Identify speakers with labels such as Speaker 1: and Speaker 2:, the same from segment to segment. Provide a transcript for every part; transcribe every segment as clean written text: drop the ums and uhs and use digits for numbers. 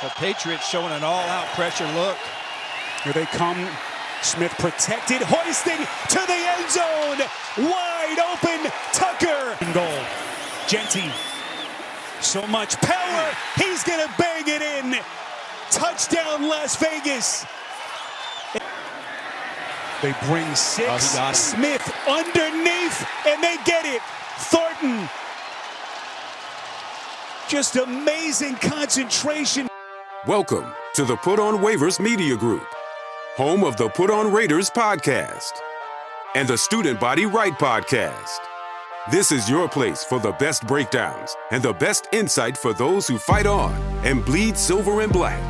Speaker 1: The Patriots showing an all-out pressure look.
Speaker 2: Here they come. Smith protected, hoisting to the end zone. Wide open, Tucker. Goal. Genty. So much power. He's going to bang it in. Touchdown, Las Vegas. They bring six. Smith underneath, and they get it. Thornton. Just amazing concentration.
Speaker 3: Welcome to the Put On Waivers Media Group, home of the Put On Raiders podcast and the Student Body Right podcast. This is your place for the best breakdowns and the best insight for those who fight on and bleed silver and black.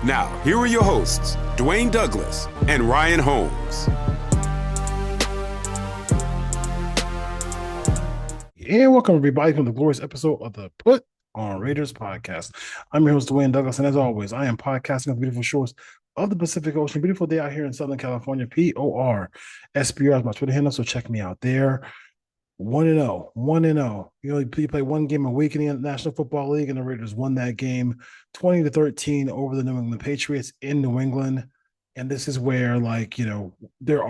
Speaker 3: Now, here are your hosts, Dwayne Douglas and Ryan Holmes.
Speaker 4: And welcome everybody to the glorious episode of the Put On Raiders podcast. I'm your host, Dwayne Douglas, and as always, I am podcasting on the beautiful shores of the Pacific Ocean. Beautiful day out here in Southern California. PORSBR is my Twitter handle, so check me out there. 1-0, 1-0. You play one game a week in the National Football League, and the Raiders won that game 20-13 over the New England Patriots in New England. And this is where, there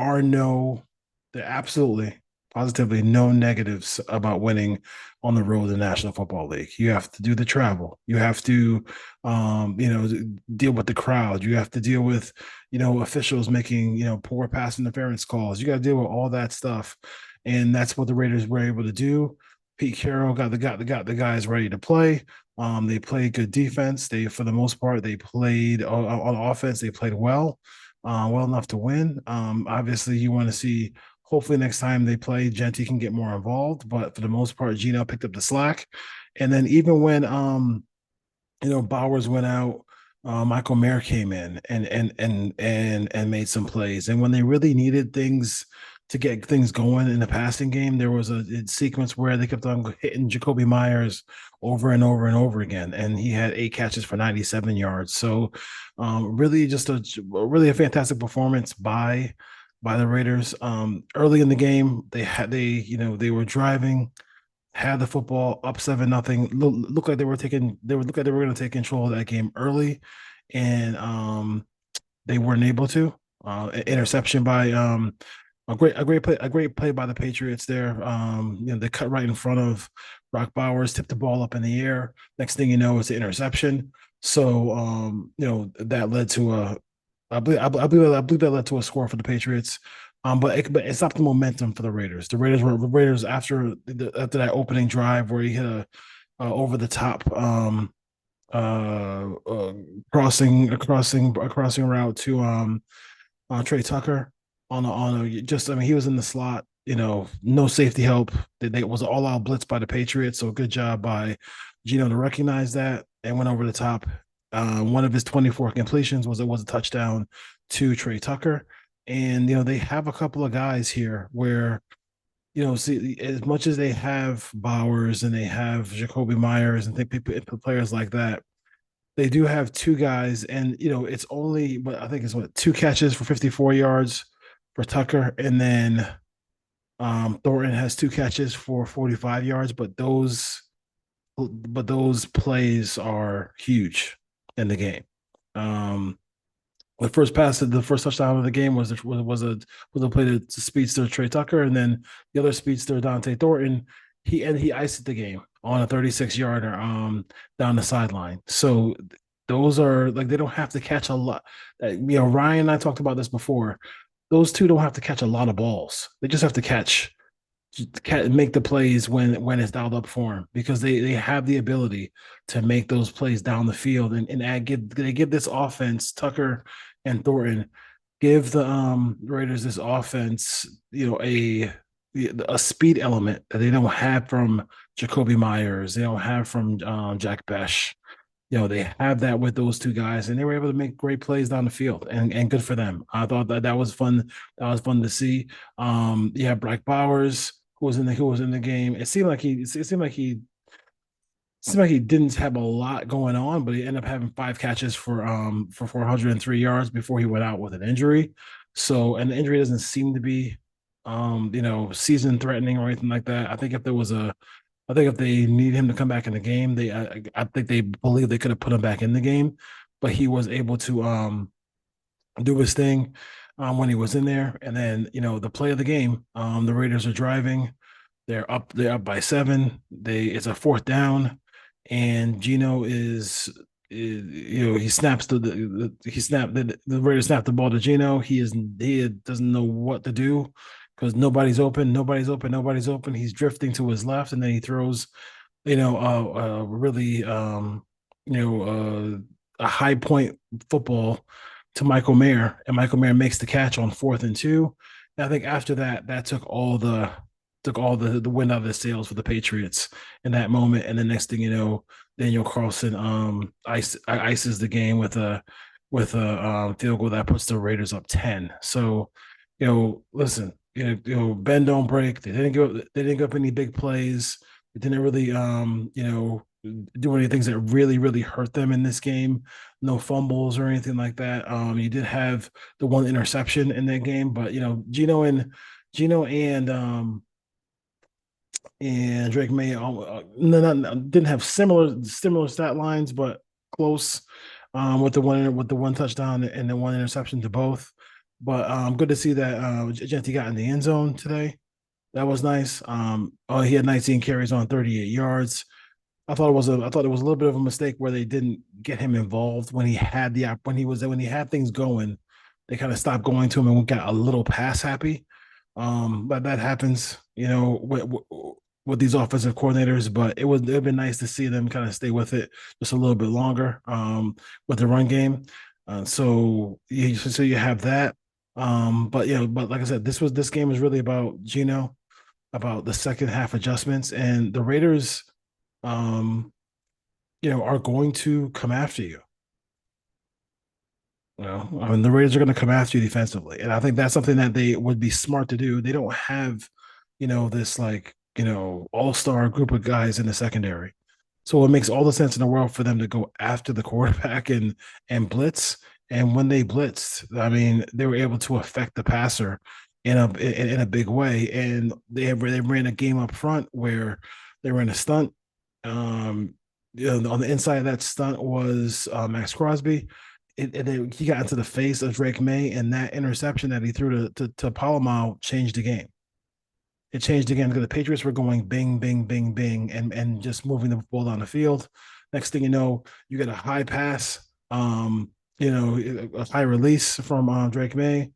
Speaker 4: absolutely, positively no negatives about winning on the road in the National Football League. You have to do the travel. You have to, deal with the crowd. You have to deal with, officials making, poor pass interference calls. You got to deal with all that stuff. And that's what the Raiders were able to do. Pete Carroll got the guys ready to play. They played good defense. For the most part, they played on offense. They played well enough to win. Obviously, you want to see. Hopefully, next time they play, Genty can get more involved. But for the most part, Geno picked up the slack. And then even when Bowers went out, Michael Mayer came in and made some plays. And when they really needed things to get things going in the passing game, there was a sequence where they kept on hitting Jacoby Myers over and over and over again, and he had 8 catches for 97 yards. So, really, just a fantastic performance by the Raiders. Early in the game, they were driving, had the football up 7-0. Looked like they were going to take control of that game early, and they weren't able to. Interception by a great play by the Patriots there. They cut right in front of Brock Bowers, tipped the ball up in the air. Next thing you know, it's an interception. So that led to I believe that led to a score for the Patriots. But it stopped the momentum for the Raiders. The Raiders after that opening drive where he hit a over the top crossing route to Trey Tucker. He was in the slot, no safety help. They was all out blitz by the Patriots. So good job by Geno to recognize that and went over the top. One of his 24 completions was a touchdown to Trey Tucker. And, they have a couple of guys here where, as much as they have Bowers and they have Jacoby Myers and players like that, they do have 2 guys. And, it's only, but I think it's 2 catches for 54 yards for Tucker, and then Thornton has 2 catches for 45 yards, but those plays are huge in the game. The first touchdown of the game was a play to speedster Trey Tucker, and then the other speedster Dante Thornton. He iced the game on a 36-yarder down the sideline. So those are they don't have to catch a lot. Ryan and I talked about this before. Those 2 don't have to catch a lot of balls. They just have to make the plays when it's dialed up for them, because they have the ability to make those plays down the field and give this offense, Tucker and Thornton, give the Raiders this offense, a speed element that they don't have from Jacoby Myers. They don't have from Jack Besh. They have that with those 2 guys, and they were able to make great plays down the field, and good for them. I thought that was fun. That was fun to see. Brock Bowers, who was in the game. It seemed like he didn't have a lot going on, but he ended up having 5 catches for 403 yards before he went out with an injury. So, and the injury doesn't seem to be season threatening or anything like that. I think if there was a I think if they need him to come back in the game, I think they believe they could have put him back in the game, but he was able to do his thing when he was in there. And then the play of the game, the Raiders are driving. They're up by 7. It's a 4th down, and Geno he snaps the Raiders snap the ball to Geno. He doesn't know what to do because nobody's open. He's drifting to his left, and then he throws really a high point football to Michael Mayer, and Michael Mayer makes the catch on 4th and 2. And I think after that took all the wind out of the sails for the Patriots in that moment. And the next thing you know, Daniel Carlson ices the game with a field goal that puts the Raiders up 10. So, listen, bend don't break. They didn't give up any big plays. They didn't really do any things that really, really hurt them in this game. No fumbles or anything like that. You did have the one interception in that game, but Geno and Drake May didn't have similar stat lines, but close with the one touchdown and the one interception to both. But good to see that Genti got in the end zone today. That was nice. He had 19 carries on 38 yards. I thought it was a little bit of a mistake where they didn't get him involved when he had things going. They kind of stopped going to him and got a little pass happy. But that happens, with these offensive coordinators. But it'd been nice to see them kind of stay with it just a little bit longer with the run game. So you have that. But like I said, this game was really about Geno, about the second half adjustments, and the Raiders, are going to come after you. The Raiders are going to come after you defensively, and I think that's something that they would be smart to do. They don't have, this all-star group of guys in the secondary, so it makes all the sense in the world for them to go after the quarterback and blitz. And when they blitzed, they were able to affect the passer in a big way, and they ran a game up front where they ran a stunt. On the inside of that stunt was Max Crosby. He got into the face of Drake May, and that interception that he threw to Palomar changed the game. It changed the game because the Patriots were going bing, bing, bing, bing, and just moving the ball down the field. Next thing you know, you get a high pass, a high release from Drake May,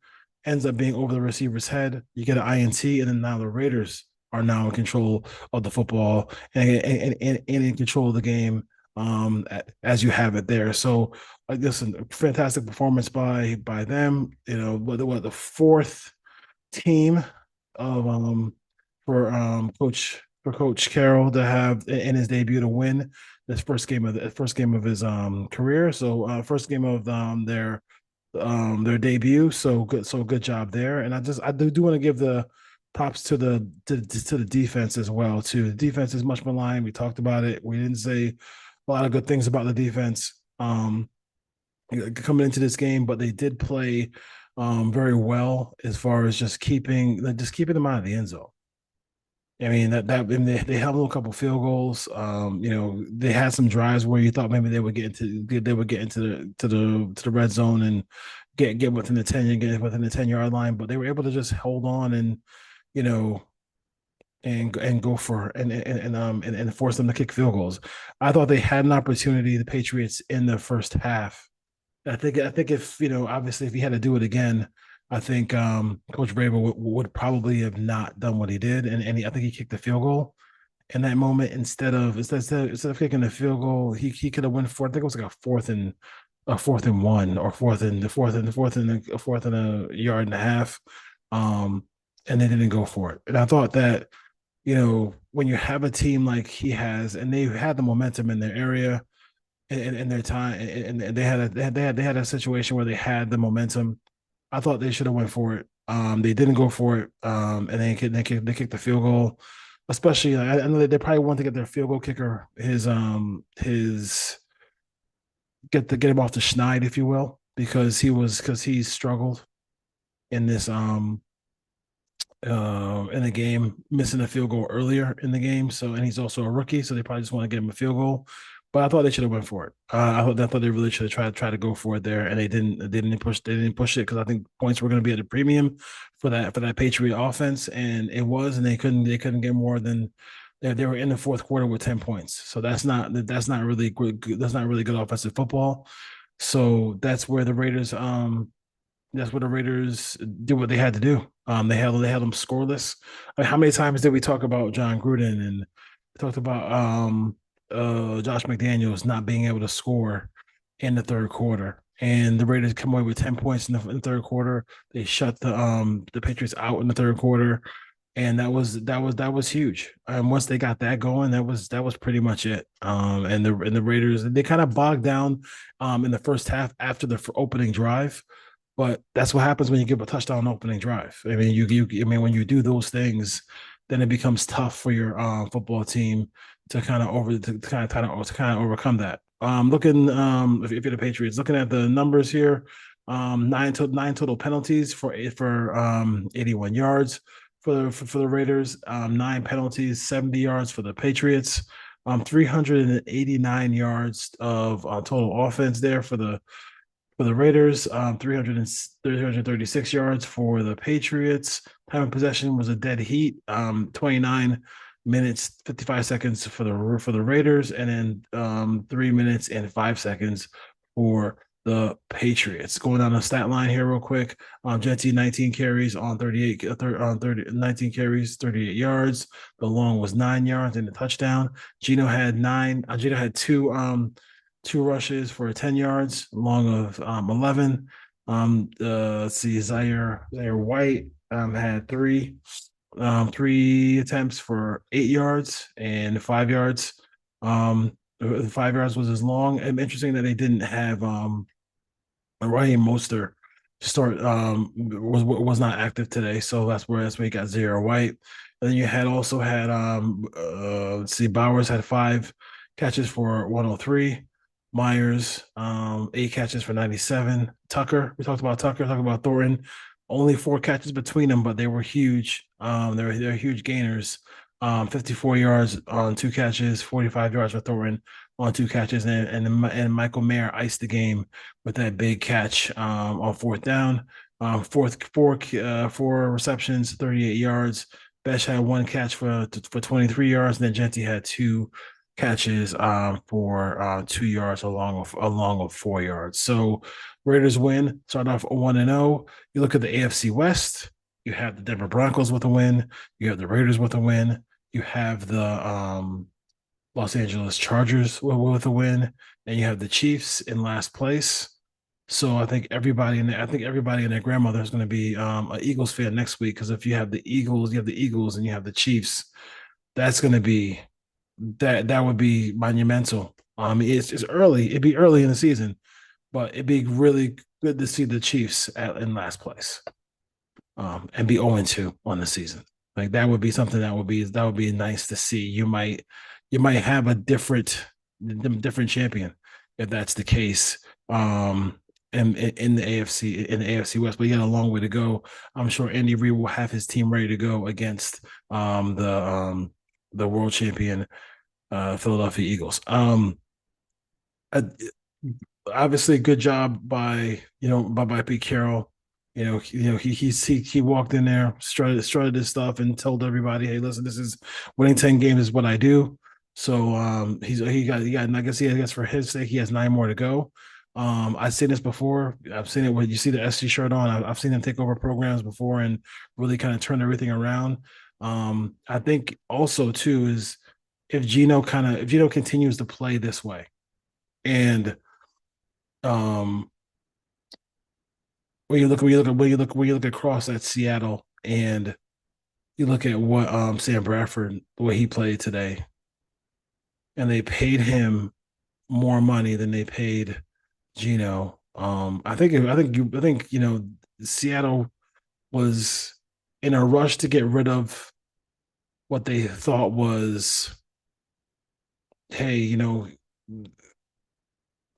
Speaker 4: ends up being over the receiver's head. You get an INT, and then now the Raiders are now in control of the football and in control of the game as you have it there. So, listen, fantastic performance by them. The 4th team of for Coach Carroll to have in his debut to win this first game of his career. So first game of their debut. So good job there. And I do want to give the props to the defense as well too. The defense is much maligned. We talked about it. We didn't say a lot of good things about the defense coming into this game, but they did play very well as far as just keeping them out of the end zone. They held a couple field goals. They had some drives where you thought maybe they would get into the red zone and get within the 10-yard line, but they were able to just hold on and and go for and force them to kick field goals. I thought they had an opportunity, the Patriots, in the first half. I think if obviously if he had to do it again, I think Coach Vrabel would probably have not done what he did, and I think he kicked the field goal in that moment instead of kicking the field goal. He could have went for, I think it was like a fourth and 1 or fourth and a yard and a half, and they didn't go for it. And I thought that when you have a team like he has, and they had the momentum in their area, in their time, and they had a situation where they had the momentum. I thought they should have went for it. They didn't go for it, and they kicked the field goal. Especially, I know that they probably want to get their field goal kicker get him off the schneid, if you will, because he struggled in this in the game, missing a field goal earlier in the game. So, and he's also a rookie, so they probably just want to get him a field goal. But I thought they should have went for it. I thought they really should have tried to go for it there, and they didn't. They didn't push. They didn't push it because I think points were going to be at a premium for that Patriot offense, and it was, and they couldn't get more than. They were in the fourth quarter with 10 points, so that's not really good. That's not really good offensive football. So that's where the Raiders did what they had to do. They had them scoreless. I mean, how many times did we talk about John Gruden and talked about Josh McDaniels not being able to score in the third quarter? And the Raiders come away with 10 points in the third quarter. They shut the Patriots out in the third quarter, and that was huge. And once they got that going, that was pretty much it. And the Raiders, they kind of bogged down in the first half after the opening drive. But that's what happens when you give a touchdown opening drive. I mean, when you do those things, then it becomes tough for your football team to kind of overcome that. Looking if you're the Patriots, looking at the numbers here, nine total penalties for 81 yards for the Raiders, 9 penalties, 70 yards for the Patriots, 389 yards of total offense there for the Raiders, 336 yards for the Patriots. Time of possession was a dead heat, 29 minutes, 55 seconds for the Raiders, and then 3 minutes and 5 seconds for the Patriots. Going down the stat line here real quick. Genti, 19 carries on 19 carries, 38 yards. The long was 9 yards and a touchdown. Geno had two rushes for 10 yards, long of 11. Let's see, Zaire White had three attempts for 8 yards and 5 yards. 5 yards was as long. And interesting that they didn't have Raheem Mostert start was not active today, so that's where he got Zaire White. And then you also had let's see, Bowers had 5 catches for 103. Myers, 8 catches for 97. Tucker, we talked about Thornton, only 4 catches between them, but they were huge. They're huge gainers. 54 yards on 2 catches, 45 yards for Thornton on 2 catches, and Michael Mayer iced the game with that big catch on fourth down. Four receptions, 38 yards. Besh had 1 catch for 23 yards, and then Genti had 2 catches for 2 yards along of 4 yards. So Raiders win, start off 1-0. You look at the AFC West, you have the Denver Broncos with a win, you have the Raiders with a win, you have the Los Angeles Chargers with a win, and you have the Chiefs in last place. So I think everybody and their grandmother is going to be an Eagles fan next week, because if you have the Eagles, and you have the Chiefs, that's going to be that would be monumental. It's early. It'd be early in the season, but it'd be really good to see the Chiefs in last place, and be 0-2 on the season. Like that would be something that would be nice to see. You might have a different champion if that's the case. In the AFC West, but he had a long way to go. I'm sure Andy Reid will have his team ready to go against the world champion Philadelphia Eagles. Obviously, good job by Pete Carroll. He walked in there, strutted his stuff, and told everybody, "Hey, listen, this is winning 10 games is what I do." So he got, and I guess for his sake, he has 9 more to go. I've seen this before. I've seen it when you see the SC shirt on. I've seen him take over programs before and really kind of turn everything around. I think also too is if Geno continues to play this way, and when you look across at Seattle and you look at what Sam Bradford, the way he played today, and they paid him more money than they paid Geno. I think Seattle was in a rush to get rid of what they thought was, hey,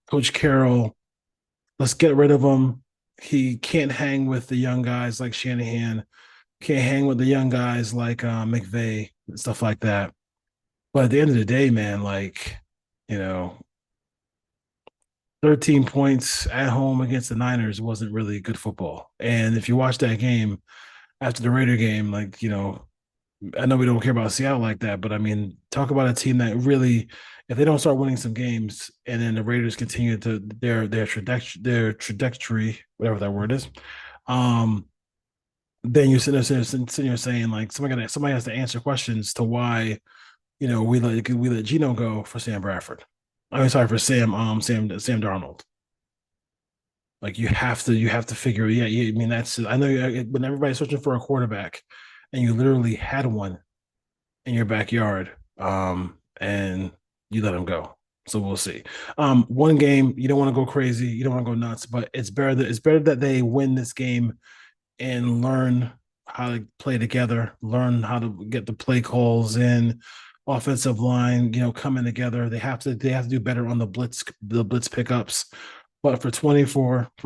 Speaker 4: Coach Carroll, let's get rid of him. He can't hang with the young guys like Shanahan. Can't hang with the young guys like McVay and stuff like that. But at the end of the day, man, like, you know, 13 points at home against the Niners wasn't really good football. And if you watch that game after the Raider game, like, I know we don't care about Seattle like that, but I mean, talk about a team that really, if they don't start winning some games and then the Raiders continue to their trajectory, whatever that word is, then you're sitting there saying like somebody has to answer questions to why we let Geno go for Sam Bradford. I mean, sorry, for Sam Darnold. Like you have to figure. Yeah, I mean I know when everybody's searching for a quarterback, and you literally had one in your backyard, and you let him go. So we'll see. One game, you don't want to go crazy, you don't want to go nuts, but it's better that they win this game and learn how to play together, learn how to get the play calls in, offensive line, coming together. They have to do better on the blitz pickups. But for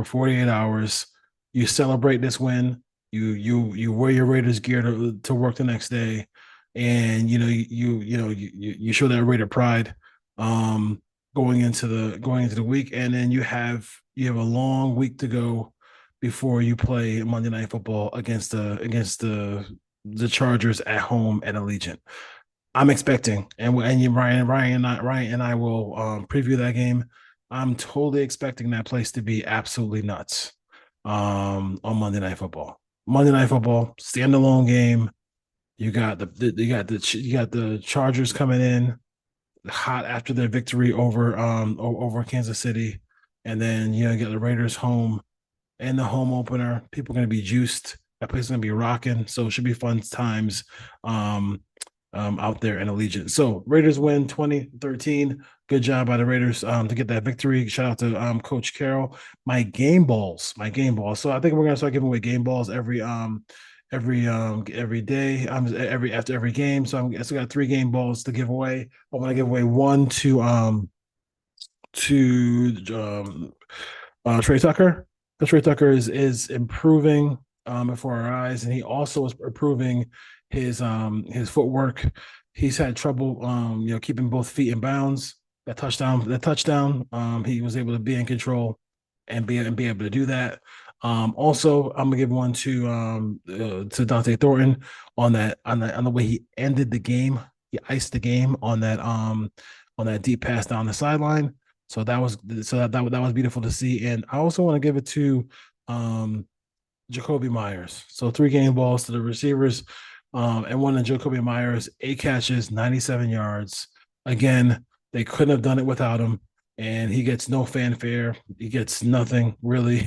Speaker 4: 48 hours, you celebrate this win. You wear your Raiders gear to work the next day, and you show that Raider pride going into the week, and then you have a long week to go before you play Monday Night Football against the Chargers at home at Allegiant. I'm expecting, and Ryan and I will preview that game. I'm totally expecting that place to be absolutely nuts on Monday Night Football. Monday Night Football, standalone game. You got the Chargers coming in hot after their victory over Kansas City, and then you got the Raiders home and the home opener. People are going to be juiced. That place is going to be rocking. So it should be fun times out there in Allegiant. So Raiders win 20-13. Good job by the Raiders to get that victory. Shout out to Coach Carroll. My game balls. So I think we're going to start giving away game balls every day, after every game. So I still got 3 game balls to give away. I want to give away one to Trey Tucker. Trey Tucker is improving before our eyes, and he also is improving his footwork. He's had trouble keeping both feet in bounds. That touchdown, he was able to be in control and be able to do that. Also, I'm gonna give one to Dante Thornton on the way he ended the game. He iced the game on that deep pass down the sideline. So that was beautiful to see. And I also want to give it to Jacoby Myers. So 3 game balls to the receivers, and one to Jacoby Myers, 8 catches, 97 yards. Again, they couldn't have done it without him. And he gets no fanfare. He gets nothing really,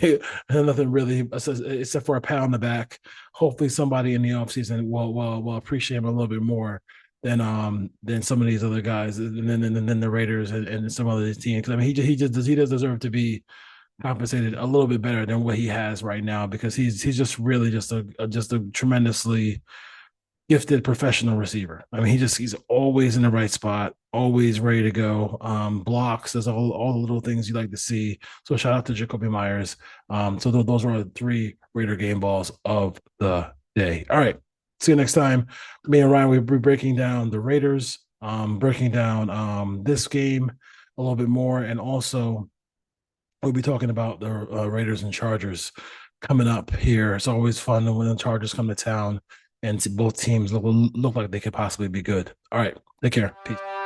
Speaker 4: except for a pat on the back. Hopefully somebody in the offseason will appreciate him a little bit more than some of these other guys, and then the Raiders and some other teams. Because I mean, he does deserve to be compensated a little bit better than what he has right now, because he's just really just a tremendously gifted professional receiver. I mean, he's always in the right spot, always ready to go. Blocks, does all the little things you like to see. So shout out to Jacoby Myers. So those were our 3 Raider game balls of the day. All right. See you next time. Me and Ryan will be breaking down the Raiders, breaking down this game a little bit more, and also we'll be talking about the Raiders and Chargers coming up here. It's always fun when the Chargers come to town and both teams look like they could possibly be good. All right. Take care. Peace.